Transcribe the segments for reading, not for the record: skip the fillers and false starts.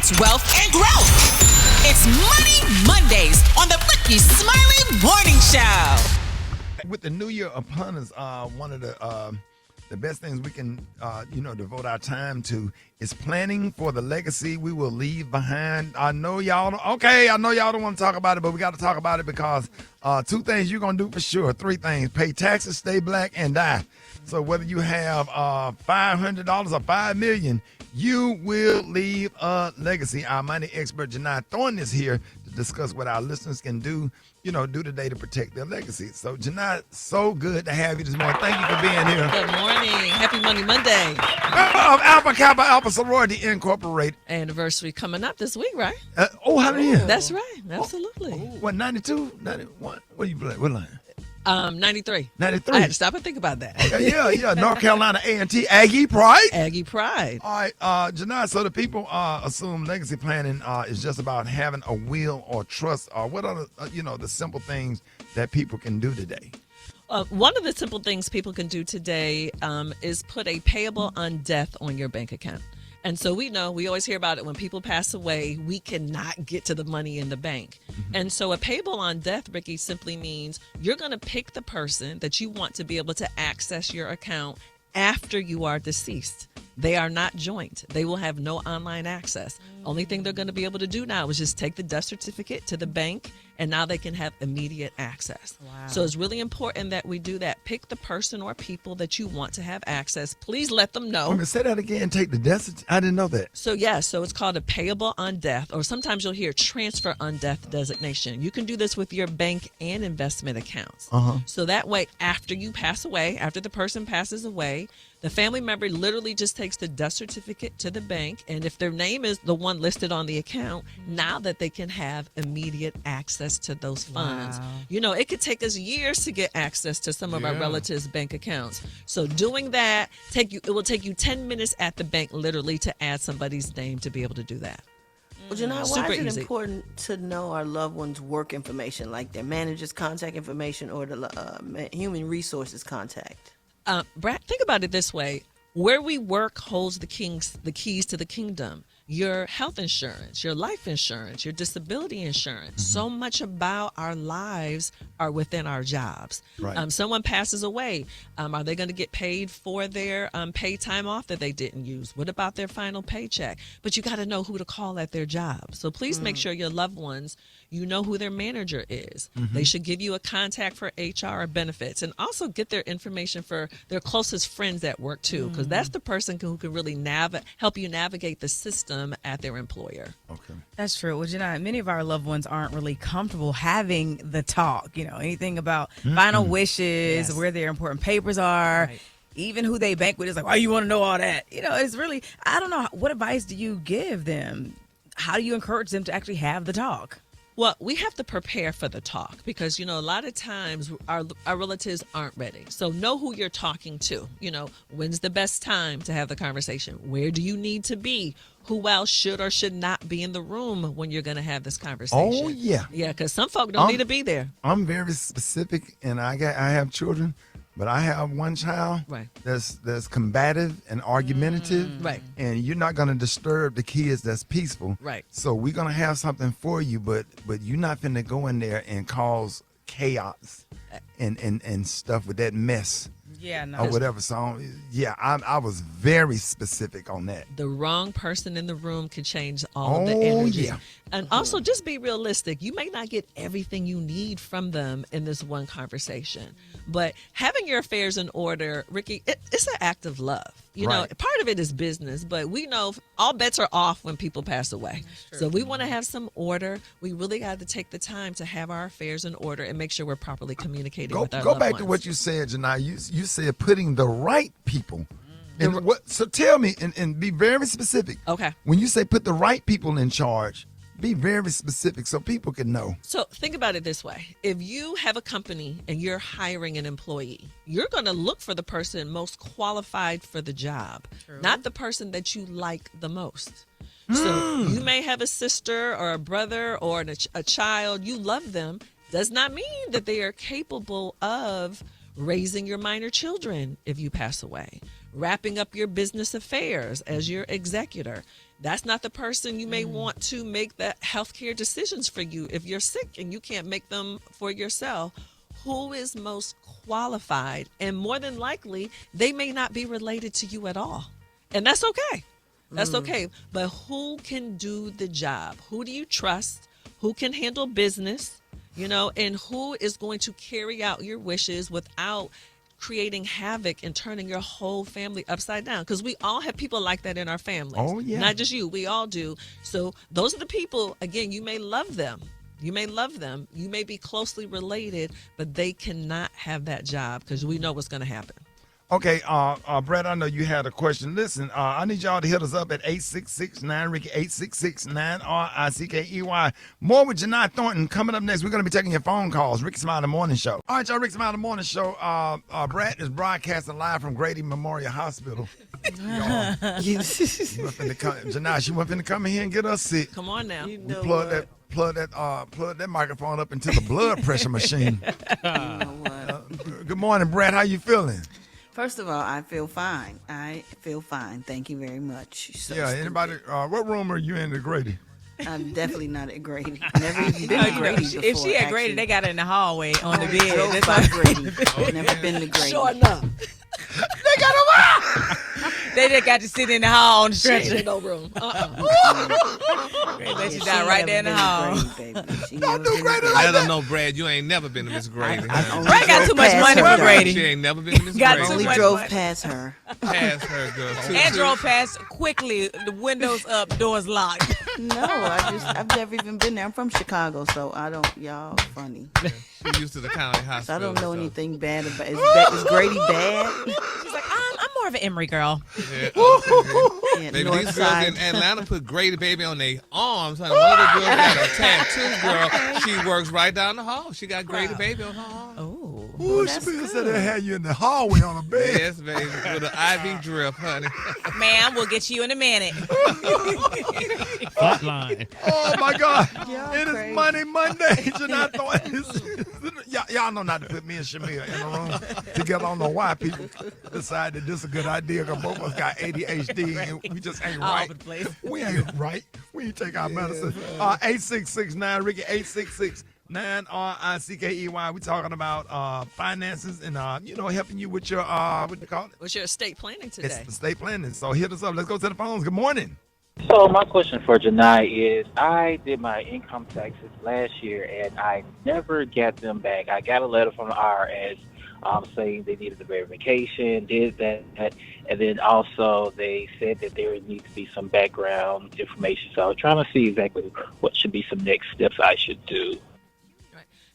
creates wealth and growth. It's Money Mondays on the Rickey Smiley Morning Show. With the new year upon us, one of the best things we can, devote our time to is planning for the legacy we will leave behind. I know y'all don't want to talk about it, but we got to talk about it because two things you're going to do for sure. Three things: pay taxes, stay black, and die. So whether you have $500 or $5 million, you will leave a legacy. Our money expert, Janai Thorne, is here to discuss what our listeners can do today to protect their legacy. So, Janai, so good to have you this morning. Thank you for being here. Good morning. Happy Money Monday. Of Alpha Kappa Alpha Sorority Incorporated. Anniversary coming up this week, right? How many years? That's right. Absolutely. What, 92? 91? What you play? What line? 93. 93. I had to stop and think about that. Yeah. North Carolina A&T Aggie Pride. Aggie Pride. All right, Janai, so the people assume legacy planning is just about having a will or trust. What are the simple things that people can do today? One of the simple things people can do today is put a payable on death on your bank account. And so we always hear about it when people pass away, we cannot get to the money in the bank. Mm-hmm. And so a payable on death, Rickey, simply means you're going to pick the person that you want to be able to access your account after you are deceased. They are not joint. They will have no online access. Only thing they're going to be able to do now is just take the death certificate to the bank, and now they can have immediate access. Wow. So it's really important that we do that. Pick the person or people that you want to have access. Please let them know. I'm going to say that again. Take the death certificate. I didn't know that. So it's called a payable on death, or sometimes you'll hear transfer on death designation. You can do this with your bank and investment accounts. So that way, after you pass away, after the person passes away, the family member literally just takes the death certificate to the bank, and if their name is the one listed on the account, now that they can have immediate access to those funds. Wow. It could take us years to get access to some of our relatives' bank accounts. So doing that, it will take you 10 minutes at the bank literally to add somebody's name to be able to do that. Well, Janai, why is it important to know our loved ones' work information, like their manager's contact information or the human resources contact? Brad, think about it this way. Where we work holds the keys to the kingdom. Your health insurance, your life insurance, your disability insurance. Mm-hmm. So much about our lives are within our jobs. Right. Someone passes away. Are they going to get paid for their paid time off that they didn't use? What about their final paycheck? But you got to know who to call at their job. So please make sure your loved ones, you know who their manager is. Mm-hmm. They should give you a contact for HR or benefits, and also get their information for their closest friends at work too, because that's the person who can really help you navigate the system at their employer. Okay. That's true. Well, many of our loved ones aren't really comfortable having the talk, anything about final wishes, where their important papers are. Right. Even who they bank with is like, why you want to know all that? It's really, I don't know. What advice do you give them? How do you encourage them to actually have the talk? Well, we have to prepare for the talk because, a lot of times our relatives aren't ready. So know who you're talking to. When's the best time to have the conversation? Where do you need to be? Who else should or should not be in the room when you're going to have this conversation? Oh, yeah. Yeah, because some folk don't need to be there. I'm very specific, and I have children, but I have one child that's combative and argumentative. Right. And you're not going to disturb the kids that's peaceful. Right. So we're going to have something for you, but you're not finna go in there and cause chaos and stuff with that mess. Yeah, no. Or whatever. So, I was very specific on that. The wrong person in the room can change all the energy. Yeah. And also, just be realistic. You may not get everything you need from them in this one conversation. But having your affairs in order, Rickey, it's an act of love. Part of it is business, but we know all bets are off when people pass away. So we want to have some order. We really got to take the time to have our affairs in order and make sure we're properly communicating with our loved ones. Go back to what you said, Janai. You said putting the right people. So tell me, and be very specific. Okay. When you say put the right people in charge, be very specific so people can know. So think about it this way. If you have a company and you're hiring an employee, you're going to look for the person most qualified for the job, not the person that you like the most. So you may have a sister or a brother or a child. You love them. Does not mean that they are capable of raising your minor children if you pass away, wrapping up your business affairs as your executor. That's not the person you may want to make that healthcare decisions for you. If you're sick and you can't make them for yourself, who is most qualified? And more than likely, they may not be related to you at all. And that's okay. That's okay. But who can do the job? Who do you trust? Who can handle business? And who is going to carry out your wishes without creating havoc and turning your whole family upside down? Because we all have people like that in our families. Oh, yeah. Not just you. We all do. So those are the people, again, you may love them. You may love them. You may be closely related, but they cannot have that job because we know what's going to happen. Okay, Brett, I know you had a question. Listen, I need y'all to hit us up at 866-9-RICKEY, 866-9-RICKEY. More with Janai Thornton coming up next. We're going to be taking your phone calls. Rickey Smiley Morning Show. All right, y'all, Rickey Smiley Morning Show. Brett is broadcasting live from Grady Memorial Hospital. Janai, she went finna come in here and get us sick. Come on now. We plug that microphone up into the blood pressure machine. Good morning, Brett. How you feeling? First of all, I feel fine. Thank you very much. So anybody, what room are you in at Grady? I'm definitely not at Grady. Never even been to Grady before. If she at Grady, they got her in the hallway on the bed. Drove by Grady. Never been to Grady. Sure enough. They got them out! They just got to sit in the hall on the stretcher. Ain't no room. They let you down right there in the hall. Don't do Grady like Let that. them know, Brad, you ain't never been to Miss Grady. Brad got too much money for Grady. She ain't never been to Miss Got Grady. too Only much drove money. past her. Past her, girl. And drove past quickly, the windows up, doors locked. No, I've never even been there. I'm from Chicago, so I don't. Y'all funny. She used to the county hospital. So I don't know anything bad about. Is Grady bad? She's like, I'm more of an Emory girl. Yeah, Yeah, Baby, North these girls Side. in Atlanta put Grady Baby on their arms. Honey. One of the girls got a tattoo, girl. She works right down the hall. She got Grady Baby on her arm. Oh. Ooh, she said they had you in the hallway on a bed. Yes, baby, with an IV drip, honey. Ma'am, we'll get you in a minute. Hotline. Oh, my God. Y'all It is crazy. Monday. Janai Thornton. Y'all know not to put me and Shamir in a room together. I don't know why people decide that this is a good idea because both of us got ADHD and we just ain't All right. over the place. We ain't right. We ain't take our medicine. 866-9-RICKEY, 866-9-RICKEY. We talking about finances and helping you with your what do you call it? What's your estate planning today? It's estate planning. So hit us up. Let's go to the phones. Good morning. So my question for Janai is, I did my income taxes last year, and I never got them back. I got a letter from the IRS saying they needed a verification, did that, and then also they said that there would need to be some background information. So I was trying to see exactly what should be some next steps I should do.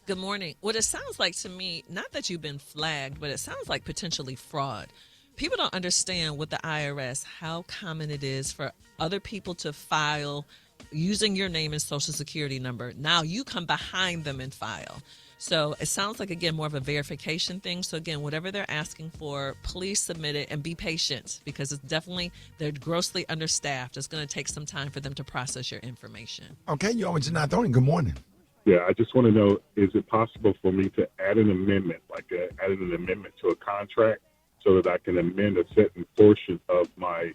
Good morning. What it sounds like to me, not that you've been flagged, but it sounds like potentially fraud. People don't understand with the IRS how common it is for other people to file using your name and social security number. Now you come behind them and file. So it sounds like, again, more of a verification thing. So, again, whatever they're asking for, please submit it and be patient because it's definitely, they're grossly understaffed. It's going to take some time for them to process your information. Okay, you're on with Janai Thornton. Good morning. Yeah, I just want to know, is it possible for me to add an amendment, add an amendment to a contract so that I can amend a certain portion of my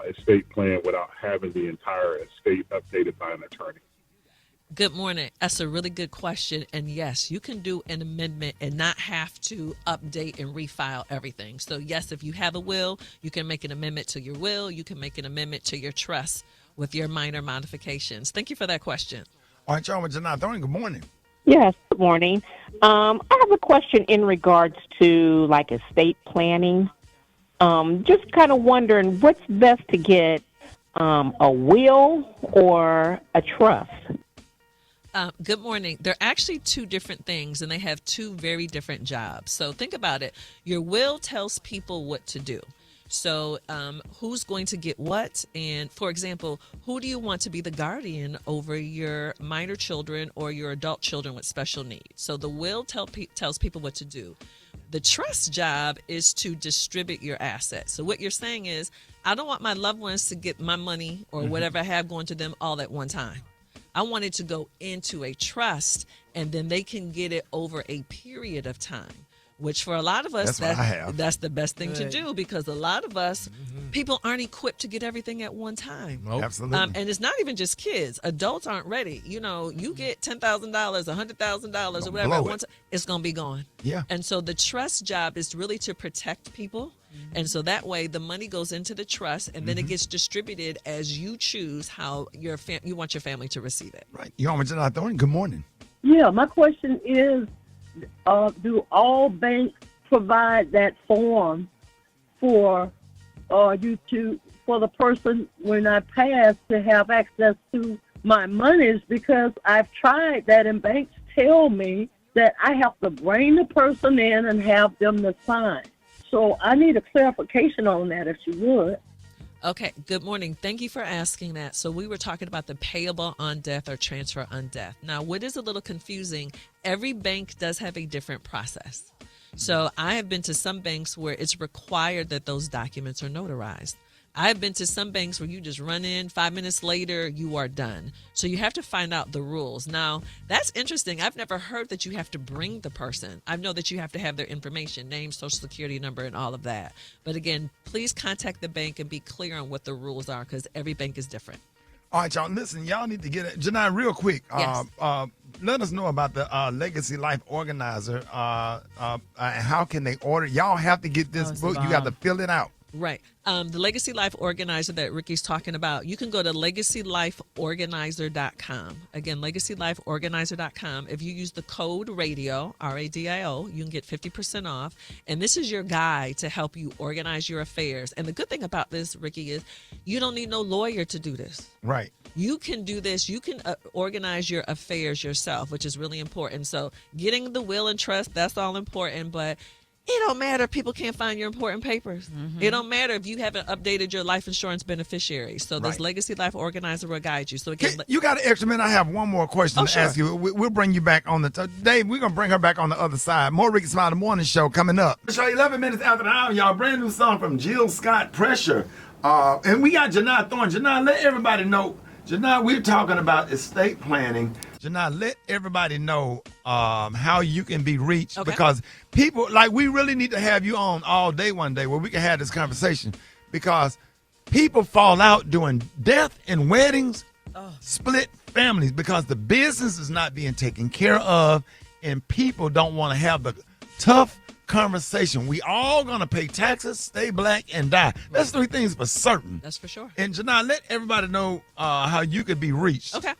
estate plan without having the entire estate updated by an attorney? Good morning. That's a really good question. And yes, you can do an amendment and not have to update and refile everything. So yes, if you have a will, you can make an amendment to your will. You can make an amendment to your trust with your minor modifications. Thank you for that question. All right, y'all with Janai Thornton. Good morning. Yes, good morning. I have a question in regards to like estate planning. Just kind of wondering what's best to get, a will or a trust? Good morning. They're actually two different things, and they have two very different jobs. So think about it. Your will tells people what to do. So who's going to get what? And, for example, who do you want to be the guardian over your minor children or your adult children with special needs? So the will tells people what to do. The trust job is to distribute your assets. So what you're saying is, I don't want my loved ones to get my money or whatever I have going to them all at one time. I want it to go into a trust, and then they can get it over a period of time. which for a lot of us, That's what I have. that's the best thing to do, because a lot of us, people aren't equipped to get everything at one time. Nope. Absolutely. And it's not even just kids. Adults aren't ready. You know, you get $10,000, $100,000 or whatever at one time, it's going to be gone. Yeah. And so the trust job is really to protect people. And so that way the money goes into the trust, and then it gets distributed as you choose how you want your family to receive it. Right. You on with Janai Thornton? Good morning. Yeah, my question is, do all banks provide that form for for the person when I pass to have access to my monies? Because I've tried that, and banks tell me that I have to bring the person in and have them to sign. So I need a clarification on that, if you would. Okay, good morning. Thank you for asking that. So we were talking about the payable on death or transfer on death. Now, what is a little confusing, every bank does have a different process. So I have been to some banks where it's required that those documents are notarized. I've been to some banks where you just run in, 5 minutes later, you are done. So you have to find out the rules. Now, that's interesting. I've never heard that you have to bring the person. I know that you have to have their information, name, social security number, and all of that. But again, please contact the bank and be clear on what the rules are, because every bank is different. All right, y'all. Listen, y'all need to get it. Janai, real quick. Yes. Let us know about the Legacy Life Organizer. How can they order? Y'all have to get this book. You got to fill it out. Right. The Legacy Life Organizer that Rickey's talking about, you can go to LegacyLifeOrganizer.com. Again, LegacyLifeOrganizer.com. If you use the code RADIO, RADIO, you can get 50% off. And this is your guide to help you organize your affairs. And the good thing about this, Rickey, is you don't need no lawyer to do this. Right. You can do this. You can organize your affairs yourself, which is really important. So getting the will and trust, that's all important. But it don't matter if people can't find your important papers. It don't matter if you haven't updated your life insurance beneficiary. So this Legacy Life Organizer will guide you. So again, you got an extra minute. I have one more question to ask you. We'll bring you back on the Dave, we're going to bring her back on the other side. More Rickey Smiley Morning Show coming up. Show 11 minutes after the hour, y'all. Brand new song from Jill Scott, Pressure. And we got Janai Thornton. Janai, let everybody know. Janai, we're talking about estate planning. Janai, let everybody know how you can be reached, because people, like, we really need to have you on all day one day where we can have this conversation, because people fall out doing death and weddings, split families, because the business is not being taken care of, and people don't want to have the tough conversation. We all gonna pay taxes, stay black, and die. That's three things for certain. That's for sure. And Janai, let everybody know how you could be reached. Okay.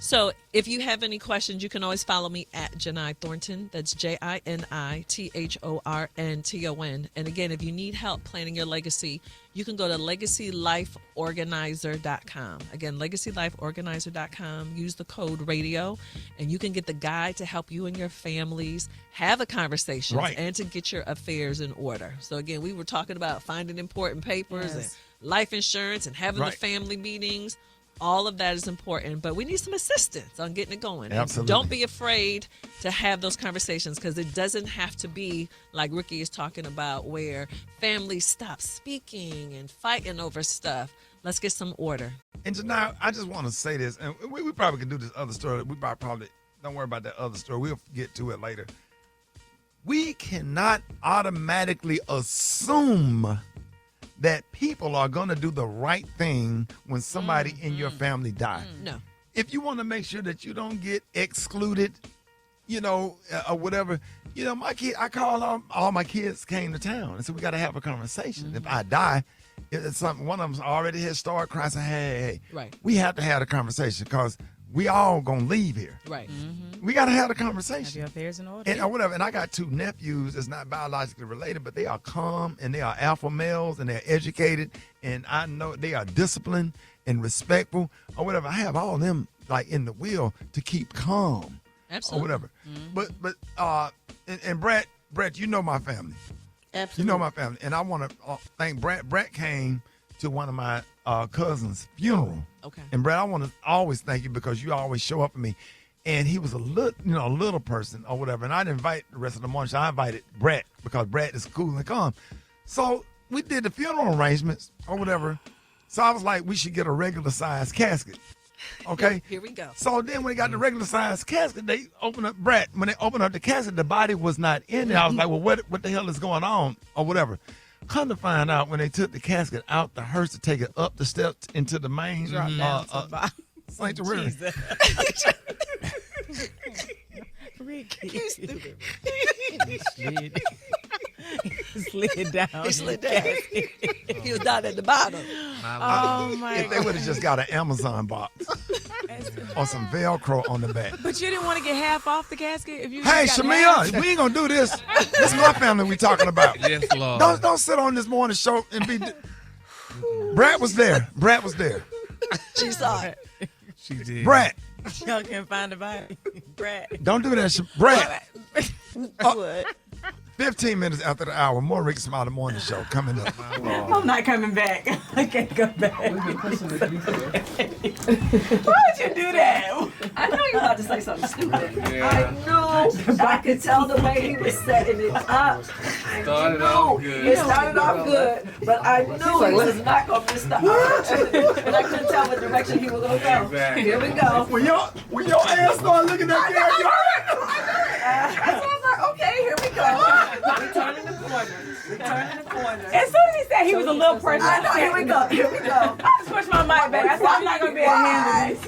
So if you have any questions, you can always follow me at Janai Thornton. That's JINITHORNTON. And again, if you need help planning your legacy, you can go to LegacyLifeOrganizer.com. Again, LegacyLifeOrganizer.com. Use the code RADIO, and you can get the guide to help you and your families have a conversation and to get your affairs in order. So again, we were talking about finding important papers and life insurance and having the family meetings. All of that is important, but we need some assistance on getting it going. Absolutely. Don't be afraid to have those conversations, because it doesn't have to be like Rickey is talking about, where families stop speaking and fighting over stuff. Let's get some order. And Janai, I just want to say this, and we probably could do this other story. We probably don't worry about that other story. We'll get to it later. We cannot automatically assume that people are going to do the right thing when somebody in your family dies. No. If you want to make sure that you don't get excluded, or whatever, my kid, I call all my kids came to town, and so we got to have a conversation. If I die, it's something, one of them already has started crying, saying, hey, we have to have a conversation, because we all going to leave here. Right. We got to have a conversation. Have your affairs in order. And whatever. And I got two nephews that's not biologically related, but they are calm, and they are alpha males, and they're educated, and I know they are disciplined and respectful, or whatever. I have all of them like in the will to keep calm. Absolutely. Or whatever. But and Brett, you know my family. Absolutely. You know my family. And I want to thank Brett. Brett came to one of my cousin's funeral. Okay. And Brett, I want to always thank you, because you always show up for me. And he was a little person or whatever. And I didn't invite the rest of the morning show. I invited Brett, because Brett is cool and calm. So we did the funeral arrangements or whatever. So I was like, we should get a regular size casket. Okay. Here we go. So then when they got the regular size casket, they opened up when they opened up the casket, the body was not in there. I was like, well, what the hell is going on or whatever. Come to find out, when they took the casket out the hearse to take it up the steps into the main sanctuary. Ricky. He slid down. He slid down. He was down at the bottom. Oh my If they would have just got an Amazon box or some Velcro on the back. But you didn't want to get half off the casket? If you Hey, just got Shamia, half? we ain't gonna do this. This is my family we talking about. Yes, Lord. Don't sit on this morning show and be. Brad was there. She saw it. She did. Brad, Y'all can't find the body. Brad. don't do that. Brad, What? 15 minutes after the hour, more Rickey Smiley Morning Show coming up. I'm not coming back. I can't come back. Why would you do that? I know you're about to say something stupid. Yeah. I knew. I could tell the way he was setting it up. Started off good. It started off good, but I knew he was not going to miss the opportunity. And I couldn't tell what direction he was going to go. Exactly. Here we go. When your ass start looking at me, That's why I was like, okay, here we go. We're turning the corner. As soon as he said he was a little person, I know, here we go. I just pushed my mic back. I said, I'm not going to be able to handle this.